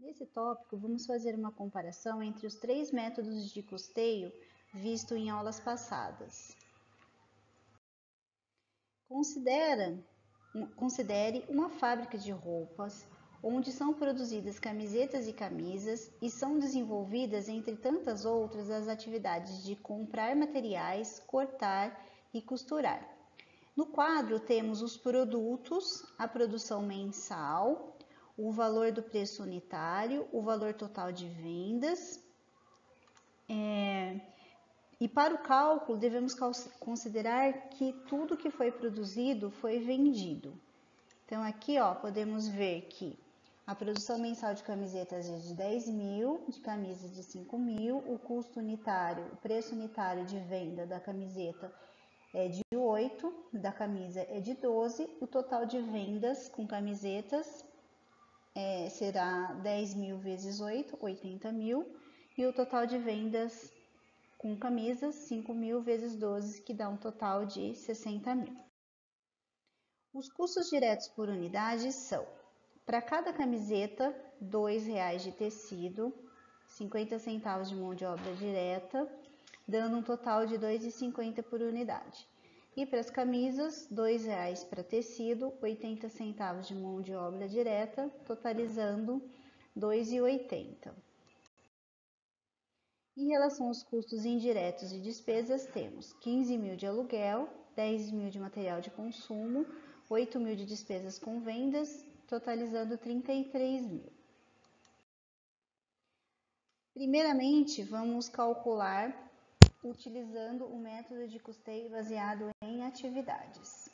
Nesse tópico, vamos fazer uma comparação entre os três métodos de custeio visto em aulas passadas. Considere uma fábrica de roupas, onde são produzidas camisetas e camisas e são desenvolvidas, entre tantas outras, as atividades de comprar materiais, cortar e costurar. No quadro temos os produtos, a produção mensal, o valor do preço unitário, o valor total de vendas. E para o cálculo devemos considerar que tudo que foi produzido foi vendido. Então aqui podemos ver que a produção mensal de camisetas é de 10 mil, de camisas de 5 mil, o custo unitário, o preço unitário de venda da camiseta é de 8, da camisa é de 12, o total de vendas com camisetas será 10 mil vezes 8, 80 mil, e o total de vendas com camisas, 5 mil vezes 12, que dá um total de 60 mil. Os custos diretos por unidade são, para cada camiseta, R$ 2,00 de tecido, 50 centavos de mão de obra direta, dando um total de R$ 2,50 por unidade. E para as camisas, R$ 2,00 para tecido, 80 centavos de mão de obra direta, totalizando R$ 2,80. Em relação aos custos indiretos e despesas, temos 15 mil de aluguel, 10 mil de material de consumo, 8 mil de despesas com vendas, totalizando 33 mil. Primeiramente, vamos calcular utilizando o método de custeio baseado em atividades.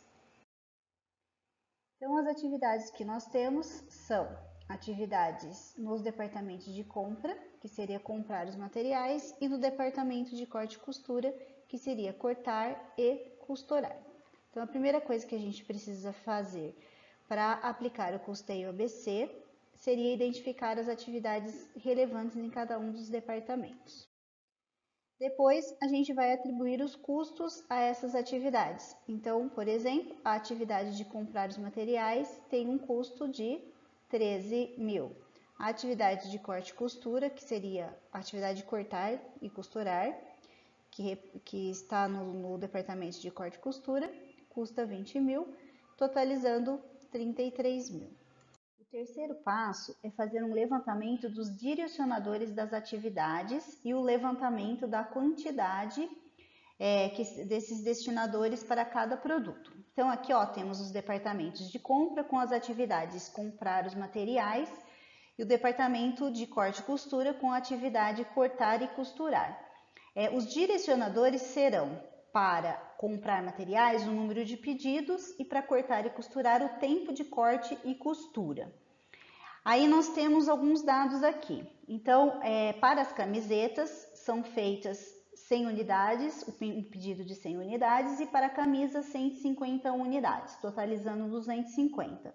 Então, as atividades que nós temos são atividades nos departamentos de compra, que seria comprar os materiais, e no departamento de corte e costura, que seria cortar e costurar. Então, a primeira coisa que a gente precisa fazer para aplicar o custeio ABC seria identificar as atividades relevantes em cada um dos departamentos. Depois, a gente vai atribuir os custos a essas atividades. Então, por exemplo, a atividade de comprar os materiais tem um custo de 13 mil. A atividade de corte e costura, que seria a atividade de cortar e costurar, que está no departamento de corte e costura, custa 20 mil, totalizando 33 mil. O terceiro passo é fazer um levantamento dos direcionadores das atividades e o levantamento da quantidade desses destinadores para cada produto. Então, aqui temos os departamentos de compra com as atividades comprar os materiais e o departamento de corte e costura com a atividade cortar e costurar. Os direcionadores serão para comprar materiais, o número de pedidos, e para cortar e costurar, o tempo de corte e costura. Aí nós temos alguns dados aqui. Então, para as camisetas, são feitas 100 unidades, o pedido de 100 unidades, e para a camisa, 150 unidades, totalizando 250.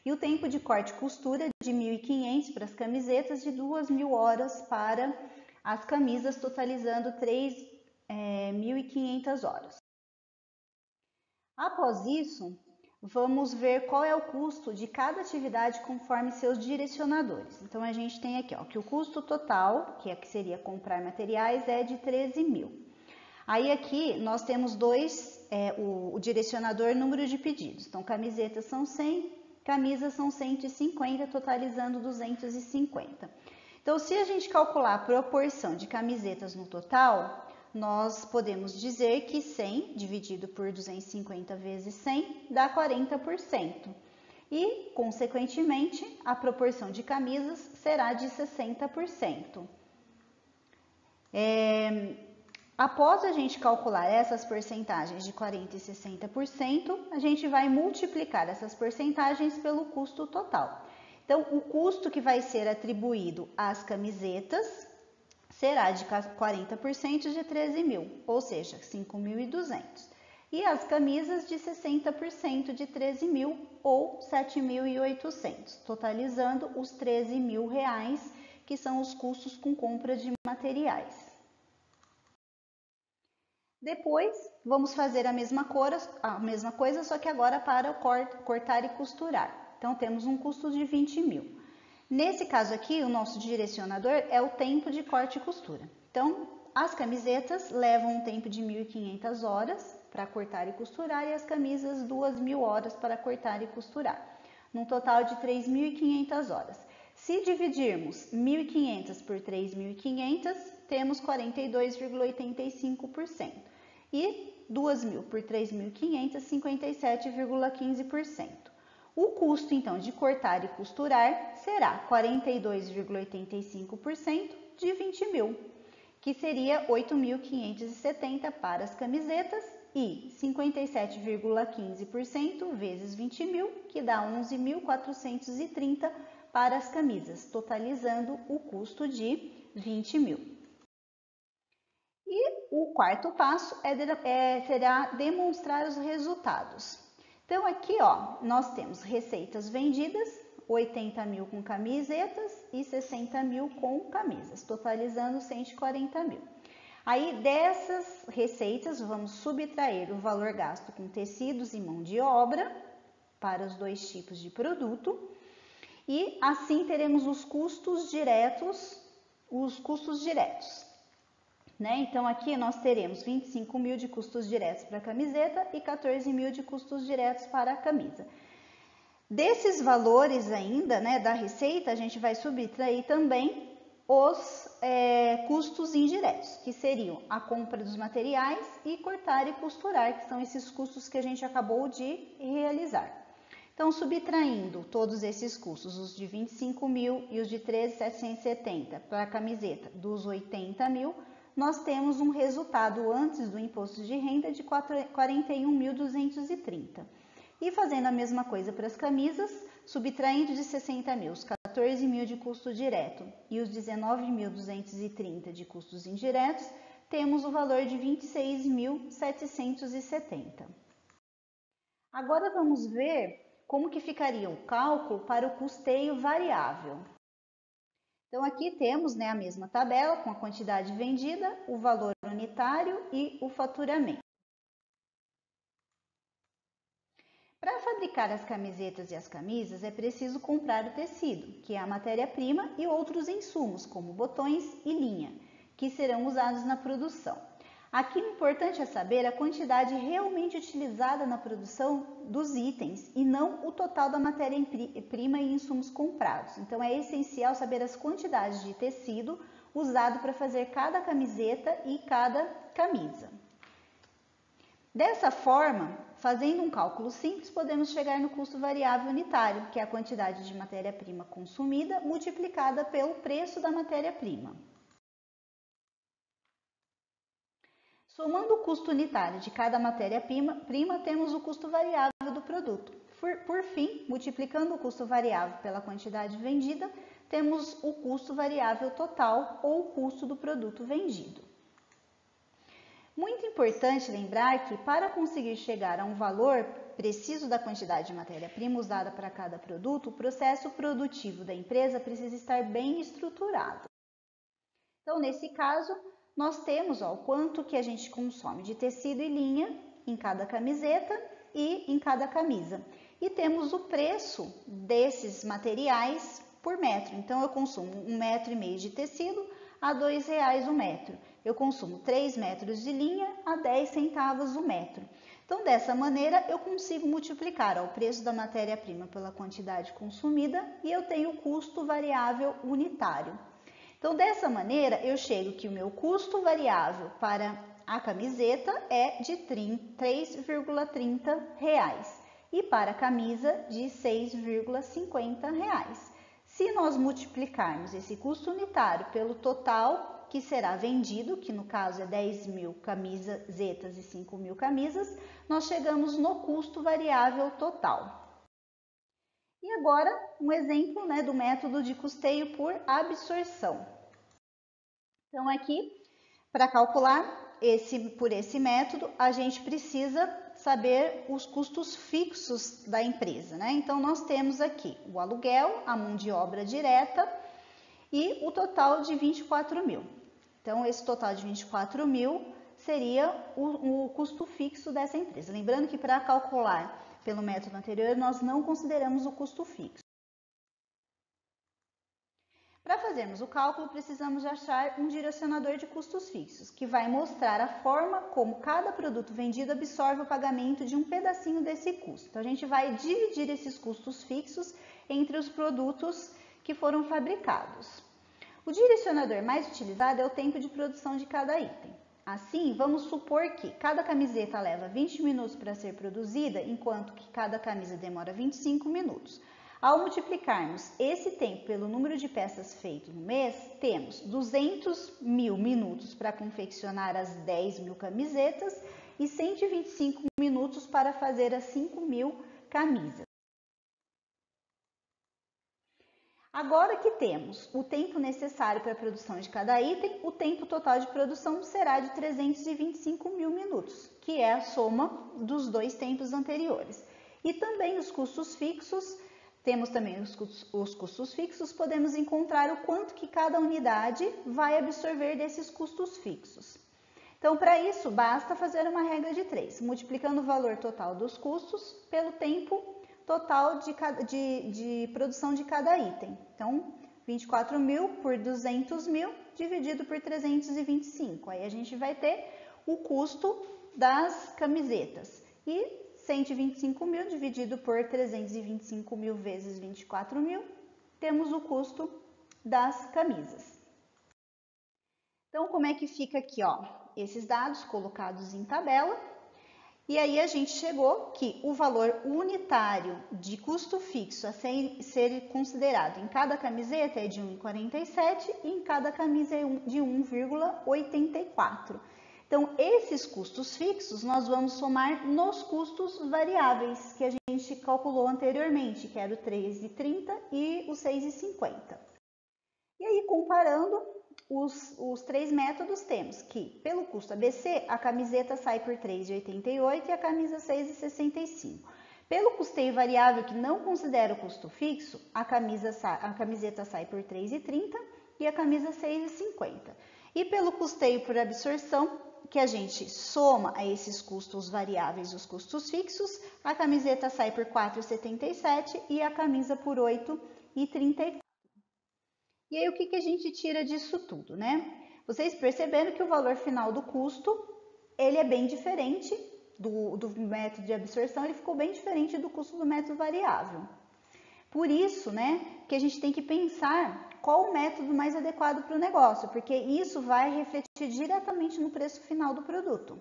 E o tempo de corte e costura de 1.500 para as camisetas, de 2.000 horas para as camisas, totalizando 3.500 horas. Após isso, vamos ver qual é o custo de cada atividade conforme seus direcionadores. Então, a gente tem aqui que o custo total, que seria comprar materiais, é de 13 mil. Aí aqui nós temos o direcionador número de pedidos. Então, camisetas são 100, camisas são 150, totalizando 250. Então, se a gente calcular a proporção de camisetas no total, nós podemos dizer que 100 dividido por 250 vezes 100 dá 40%. E, consequentemente, a proporção de camisas será de 60%. Após a gente calcular essas porcentagens de 40% e 60%, a gente vai multiplicar essas porcentagens pelo custo total. Então, o custo que vai ser atribuído às camisetas será de 40% de 13 mil, ou seja, 5.200. E as camisas de 60% de 13 mil, ou 7.800, totalizando os 13 mil reais, que são os custos com compra de materiais. Depois, vamos fazer a mesma coisa, só que agora para cortar e costurar. Então, temos um custo de 20 mil. Nesse caso aqui, o nosso direcionador é o tempo de corte e costura. Então, as camisetas levam um tempo de 1.500 horas para cortar e costurar e as camisas 2.000 horas para cortar e costurar, num total de 3.500 horas. Se dividirmos 1.500 por 3.500, temos 42,85%. E 2.000 por 3.500, 57,15%. O custo, então, de cortar e costurar será 42,85% de 20.000, que seria 8.570 para as camisetas e 57,15% vezes 20.000, que dá 11.430 para as camisas, totalizando o custo de 20.000. E o quarto passo será demonstrar os resultados. Então, aqui, ó, nós temos receitas vendidas, 80.000 com camisetas e 60.000 com camisas, totalizando 140.000. Aí, dessas receitas, vamos subtrair o valor gasto com tecidos e mão de obra para os dois tipos de produto e assim teremos os custos diretos, né? Então, aqui nós teremos 25.000 de custos diretos para a camiseta e 14.000 de custos diretos para a camisa. Desses valores ainda, né, da receita, a gente vai subtrair também os custos indiretos, que seriam a compra dos materiais e cortar e costurar, que são esses custos que a gente acabou de realizar. Então, subtraindo todos esses custos, os de 25.000 e os de 13.770 para a camiseta dos 80.000, nós temos um resultado antes do imposto de renda de 41.230. E fazendo a mesma coisa para as camisas, subtraindo de 60.000 os 14.000 de custo direto e os 19.230 de custos indiretos, temos o valor de 26.770. Agora vamos ver como que ficaria o cálculo para o custeio variável. Então, aqui temos, né, a mesma tabela com a quantidade vendida, o valor unitário e o faturamento. Para fabricar as camisetas e as camisas, é preciso comprar o tecido, que é a matéria-prima, e outros insumos, como botões e linha, que serão usados na produção. Aqui o importante é saber a quantidade realmente utilizada na produção dos itens e não o total da matéria-prima e insumos comprados. Então é essencial saber as quantidades de tecido usado para fazer cada camiseta e cada camisa. Dessa forma, fazendo um cálculo simples, podemos chegar no custo variável unitário, que é a quantidade de matéria-prima consumida multiplicada pelo preço da matéria-prima. Somando o custo unitário de cada matéria-prima, temos o custo variável do produto. Por fim, multiplicando o custo variável pela quantidade vendida, temos o custo variável total ou o custo do produto vendido. Muito importante lembrar que para conseguir chegar a um valor preciso da quantidade de matéria-prima usada para cada produto, o processo produtivo da empresa precisa estar bem estruturado. Então, nesse caso, nós temos o quanto que a gente consome de tecido e linha em cada camiseta e em cada camisa. E temos o preço desses materiais por metro. Então, eu consumo 1,5 metro de tecido a R$ 2,00 o metro. Eu consumo 3 metros de linha a 10 centavos o metro. Então, dessa maneira, eu consigo multiplicar o preço da matéria-prima pela quantidade consumida e eu tenho o custo variável unitário. Então, dessa maneira, eu chego que o meu custo variável para a camiseta é de R$ 3,30 e para a camisa de R$ 6,50. Se nós multiplicarmos esse custo unitário pelo total que será vendido, que no caso é 10.000 camisetas e 5.000 camisas, nós chegamos no custo variável total. E agora, um exemplo, né, do método de custeio por absorção. Então, aqui, para calcular por esse método, a gente precisa saber os custos fixos da empresa, né? Então, nós temos aqui o aluguel, a mão de obra direta e o total de 24.000. Então, esse total de 24.000 seria o custo fixo dessa empresa. Lembrando que para calcular pelo método anterior, nós não consideramos o custo fixo. Para fazermos o cálculo, precisamos achar um direcionador de custos fixos, que vai mostrar a forma como cada produto vendido absorve o pagamento de um pedacinho desse custo. Então, a gente vai dividir esses custos fixos entre os produtos que foram fabricados. O direcionador mais utilizado é o tempo de produção de cada item. Assim, vamos supor que cada camiseta leva 20 minutos para ser produzida, enquanto que cada camisa demora 25 minutos. Ao multiplicarmos esse tempo pelo número de peças feitas no mês, temos 200.000 minutos para confeccionar as 10.000 camisetas e 125 minutos para fazer as 5.000 camisas. Agora que temos o tempo necessário para a produção de cada item, o tempo total de produção será de 325.000 minutos, que é a soma dos dois tempos anteriores. E também os custos fixos. Temos também os custos fixos, podemos encontrar o quanto que cada unidade vai absorver desses custos fixos. Então, para isso, basta fazer uma regra de 3, multiplicando o valor total dos custos pelo tempo total de produção de cada item. Então, 24.000 por 200.000 dividido por 325. Aí a gente vai ter o custo das camisetas. E 125.000 dividido por 325.000 vezes 24.000, temos o custo das camisas. Então, como é que fica aqui, ó? Esses dados colocados em tabela. E aí a gente chegou que o valor unitário de custo fixo a ser considerado em cada camiseta é de 1,47 e em cada camisa é de 1,84. Então, esses custos fixos nós vamos somar nos custos variáveis que a gente calculou anteriormente, que era o 3,30 e o 6,50. E aí, comparando os três métodos, temos que, pelo custo ABC, a camiseta sai por 3,88 e a camisa 6,65. Pelo custeio variável, que não considera o custo fixo, a camiseta sai por 3,30 e a camisa 6,50. E pelo custeio por absorção, que a gente soma a esses custos variáveis os custos fixos, a camiseta sai por 4,77 e a camisa por 8,34. E aí, o que a gente tira disso tudo, né? Vocês perceberam que o valor final do custo, ele é bem diferente do método de absorção, ele ficou bem diferente do custo do método variável. Por isso, né, que a gente tem que pensar qual o método mais adequado para o negócio, porque isso vai refletir diretamente no preço final do produto.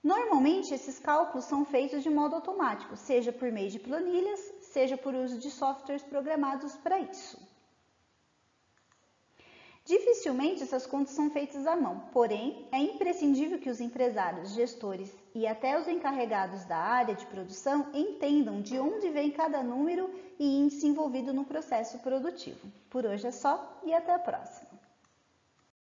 Normalmente, esses cálculos são feitos de modo automático, seja por meio de planilhas, seja por uso de softwares programados para isso. Dificilmente essas contas são feitas à mão, porém, é imprescindível que os empresários, gestores e até os encarregados da área de produção entendam de onde vem cada número e índice envolvido no processo produtivo. Por hoje é só e até a próxima!